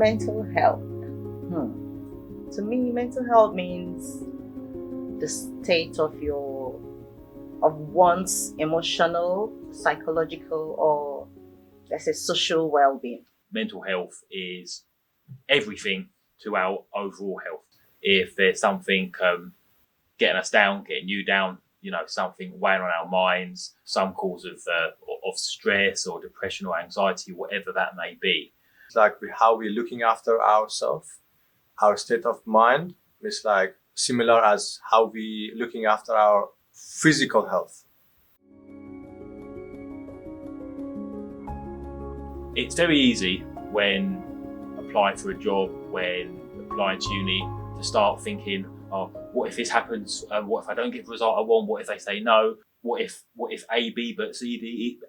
mental health. To me, mental health means the state of one's emotional, psychological, or let's say social well-being. Mental health is everything to our overall health. If there's something getting us down, getting you down, something weighing on our minds, some cause of stress or depression or anxiety, whatever that may be. It's like how we're looking after ourselves, our state of mind is like similar as how we looking after our physical health. It's very easy when applying for a job, when applying to uni, to start thinking, oh, what if this happens? What if I don't get the result I want? What if they say no? What if A, B, but C, D, E?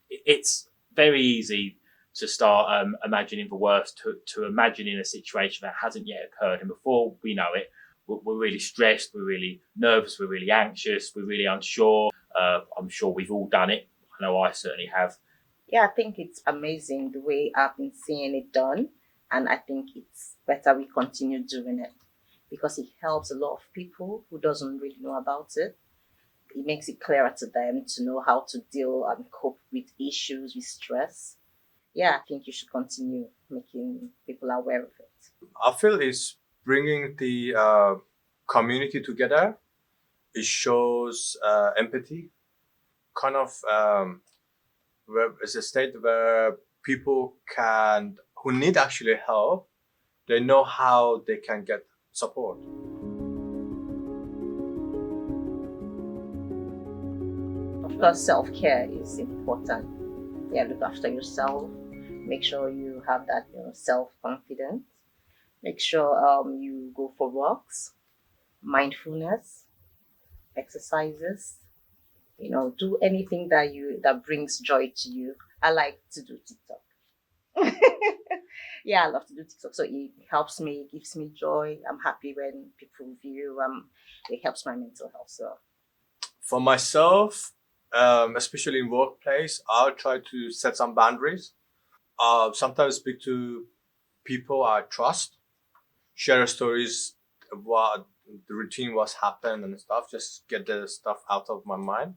It's very easy to start imagining the worst, to imagining a situation that hasn't yet occurred. And before we know it, we're really stressed, we're really nervous, we're really anxious, we're really unsure. I'm sure we've all done it. I know I certainly have. Yeah, I think it's amazing the way I've been seeing it done. And I think it's better we continue doing it because it helps a lot of people who doesn't really know about it. It makes it clearer to them to know how to deal and cope with issues, with stress. Yeah, I think you should continue making people aware of it. I feel it's bringing the community together. It shows empathy, kind of where it's a state where people who need actually help, they know how they can get support. Of course, self-care is important. Yeah, look after yourself. Make sure you have that self-confidence. Make sure you go for walks, mindfulness, exercises. Do anything that brings joy to you. I like to do TikTok. Yeah, I love to do TikTok. So it helps me, it gives me joy. I'm happy when people view. It helps my mental health. So for myself, especially in workplace, I'll try to set some boundaries. Sometimes speak to people I trust, share stories of what the routine was happened and stuff, just get the stuff out of my mind.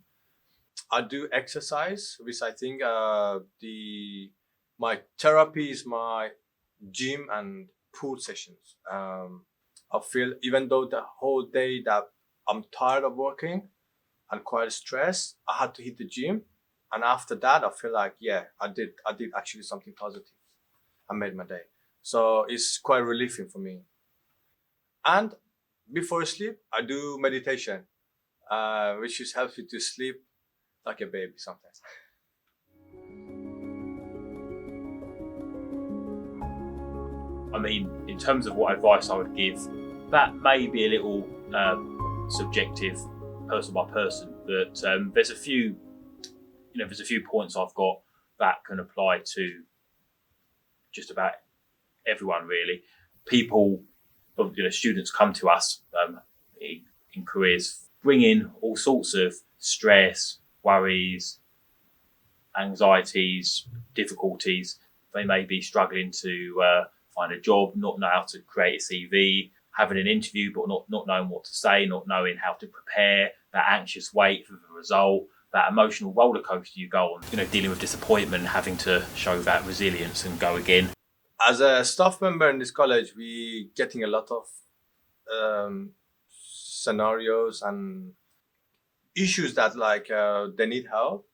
I do exercise, which I think my therapy is my gym and pool sessions. I feel even though the whole day that I'm tired of working and quite stressed, I had to hit the gym. And after that, I feel like, yeah, I did actually something positive. I made my day. So it's quite relieving for me. And before sleep, I do meditation, which just helps you to sleep like a baby sometimes. I mean, in terms of what advice I would give, that may be a little subjective, person by person, but there's a few points I've got that can apply to just about everyone really. People, students come to us in careers, bring in all sorts of stress, worries, anxieties, difficulties. They may be struggling to find a job, not know how to create a CV, having an interview but not knowing what to say, not knowing how to prepare, that anxious wait for the result, that emotional roller coaster you go on, dealing with disappointment, having to show that resilience and go again. As a staff member in this college, we getting a lot of scenarios and issues that they need help.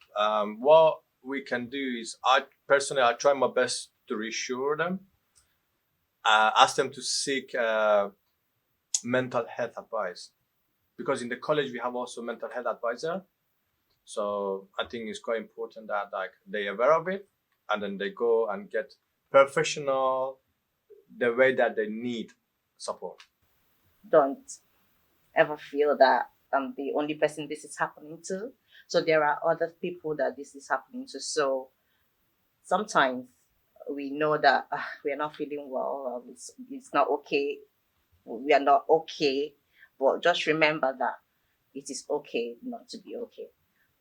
What we can do is I try my best to reassure them, ask them to seek mental health advice, because in the college we have also mental health advisor. So I think it's quite important that they're aware of it and then they go and get professional the way that they need support. don't ever feel that I'm the only person this is happening to. So there are other people that this is happening to. So sometimes we know that we are not feeling well, it's not okay, we are not okay. But just remember that it is okay not to be okay.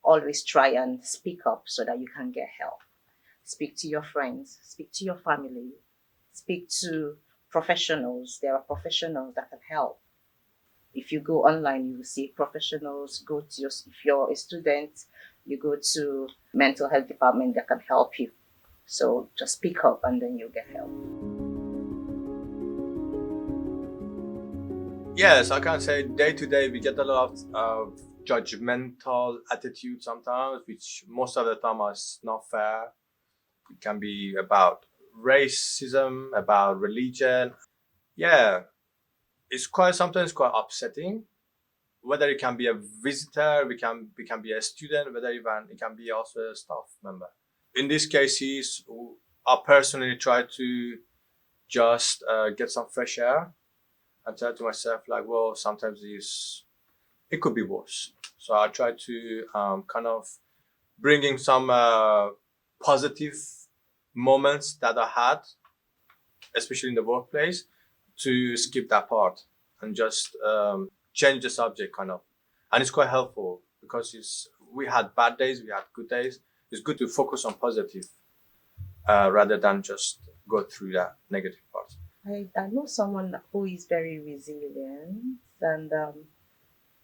Always try and speak up so that you can get help. Speak to your friends, speak to your family, speak to professionals. There are professionals that can help. If you go online, you will see professionals. Go to your, if you're a student, you go to mental health department that can help you. So just speak up and then you'll get help. Yes, I can say day to day we get a lot of judgmental attitude sometimes, which most of the time is not fair. It can be about racism, about religion. Yeah, it's quite sometimes quite upsetting. Whether it can be a visitor, we can be a student, whether even it can be also a staff member. In these cases, I personally try to just get some fresh air and tell to myself like, well, sometimes it could be worse. So I try to kind of bringing some positive moments that I had, especially in the workplace, to skip that part and just change the subject kind of. And it's quite helpful because we had bad days, we had good days. It's good to focus on positive rather than just go through that negative part. I know someone who is very resilient, and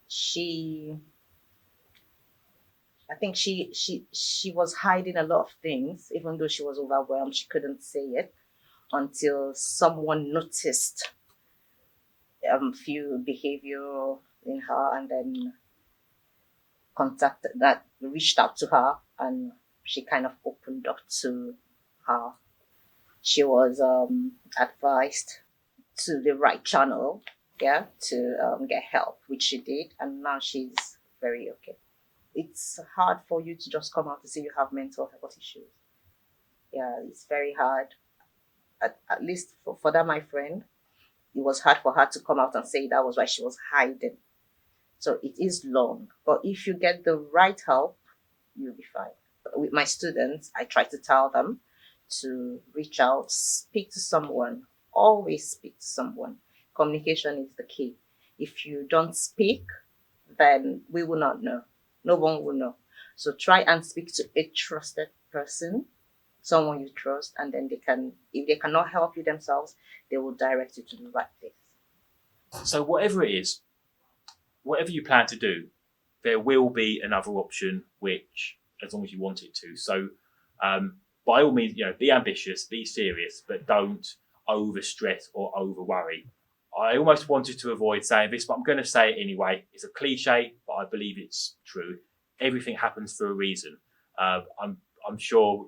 she, I think she was hiding a lot of things, even though she was overwhelmed. She couldn't say it until someone noticed few behavior in her, and then reached out to her, and she kind of opened up to her. She was advised to the right channel, yeah, to get help, which she did, and now she's very okay. It's hard for you to just come out to say you have mental health issues. Yeah, it's very hard. At least for that, my friend, it was hard for her to come out and say that was why she was hiding. So it is long, but if you get the right help, you'll be fine. With my students, I try to tell them to reach out, speak to someone, always speak to someone. Communication is the key. If you don't speak, then we will not know. No one will know. So try and speak to a trusted person, someone you trust, and then if they cannot help you themselves, they will direct you to the right place. So whatever it is, whatever you plan to do, there will be another option, which, as long as you want it to. So, by all means, be ambitious, be serious, but don't over stress or over worry. I almost wanted to avoid saying this, but I'm going to say it anyway. It's a cliche, but I believe it's true. Everything happens for a reason. I'm sure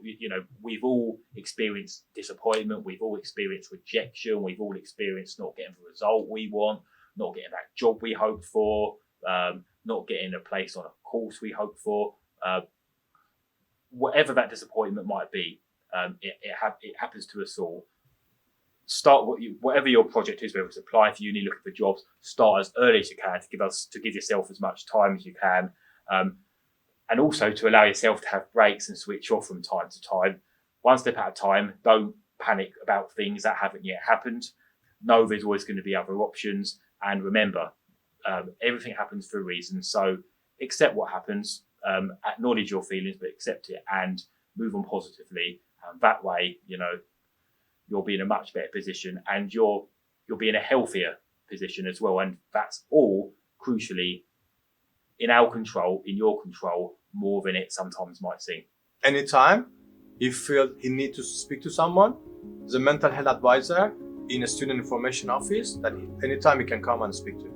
we've all experienced disappointment. We've all experienced rejection. We've all experienced not getting the result we want, not getting that job we hoped for, not getting a place on a course we hoped for. Whatever that disappointment might be, it happens to us all. Start whatever your project is, whether it's applying for uni, looking for jobs. Start as early as you can to give yourself as much time as you can, and also to allow yourself to have breaks and switch off from time to time. One step at a time. Don't panic about things that haven't yet happened. Know there's always going to be other options, and remember, everything happens for a reason. So accept what happens, acknowledge your feelings, but accept it and move on positively. And that way, you'll be in a much better position, and you'll be in a healthier position as well. And that's all crucially in our control, in your control, more than it sometimes might seem. Anytime you feel you need to speak to someone, there's a mental health advisor in a student information office that anytime you can come and speak to.